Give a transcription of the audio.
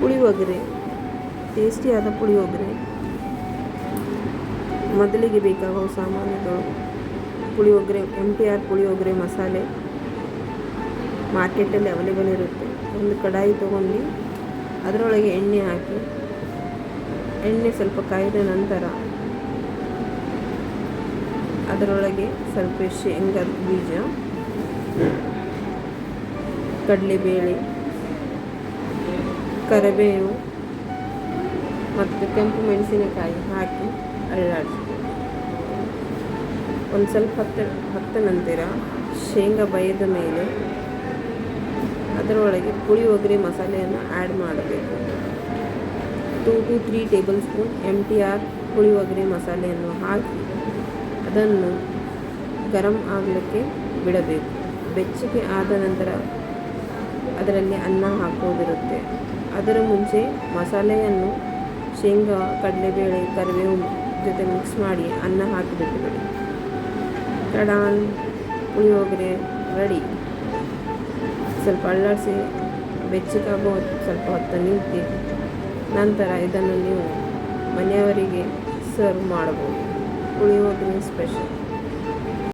ಪುಳಿಯೋಗರೆ, ಟೇಸ್ಟಿಯಾದ ಪುಳಿಯೋಗರೆ. ಮೊದಲಿಗೆ ಬೇಕಾಗುವ ಸಾಮಾನುಗಳು: ಪುಳಿಯೋಗರೆ, MTR ಪುಳಿಯೋಗರೆ ಮಸಾಲೆ ಮಾರ್ಕೆಟಲ್ಲಿ ಅವೈಲೇಬಲ್ ಇರುತ್ತೆ. ಒಂದು ಕಡಾಯಿ ತೊಗೊಂಡು ಅದರೊಳಗೆ ಎಣ್ಣೆ ಹಾಕಿ, ಎಣ್ಣೆ ಸ್ವಲ್ಪ ಕಾಯ್ದ ನಂತರ ಅದರೊಳಗೆ ಸ್ವಲ್ಪ ಶೇಂಗಾದ ಬೀಜ, ಕಡಲೆಬೇಳೆ, ಕರಿಬೇವು ಮತ್ತು ಕೆಂಪು ಮೆಣಸಿನಕಾಯಿ ಹಾಕಿ ಅಳ್ಳಾಡಿಸಿ ಒಂದು ಸ್ವಲ್ಪ ಹತ್ತ ನಂತರ ಶೇಂಗಾ ಬೈದ ಮೇಲೆ ಅದರೊಳಗೆ ಪುಳಿಯೋಗರೆ ಮಸಾಲೆಯನ್ನು ಆ್ಯಡ್ ಮಾಡಬೇಕು. 2 to 3 tablespoon MTR puliyogare ಮಸಾಲೆಯನ್ನು ಹಾಕಿ ಅದನ್ನು ಗರಂ ಆಗಲಿಕ್ಕೆ ಬಿಡಬೇಕು. ಬೆಚ್ಚಗೆ ಆದ ನಂತರ ಅದರಲ್ಲಿ ಅನ್ನ ಹಾಕೋದಿರುತ್ತೆ. ಅದರ ಮುಂಚೆ ಮಸಾಲೆಯನ್ನು ಶೇಂಗಾ, ಕಡಲೆಬೇಳೆ, ಕರಿಬೇವು ಜೊತೆ ಮಿಕ್ಸ್ ಮಾಡಿ ಅನ್ನ ಹಾಕಿಬಿಟ್ಟುಬಿಡಿ. ಕಡಾನ್ ಪುಳಿಯೋಗರೆ ರೆಡಿ. ಸ್ವಲ್ಪ ಅಳ್ಳಾಡಿಸಿ ಬೆಚ್ಚಗಾಗೋ ಸ್ವಲ್ಪ ಹೊತ್ತು ನಿಂತು ನಂತರ ಇದನ್ನು ನೀವು ಮನೆಯವರಿಗೆ ಸರ್ವ್ ಮಾಡಬಹುದು. ಪುಳಿಯೋಗರೆ ಸ್ಪೆಷಲ್.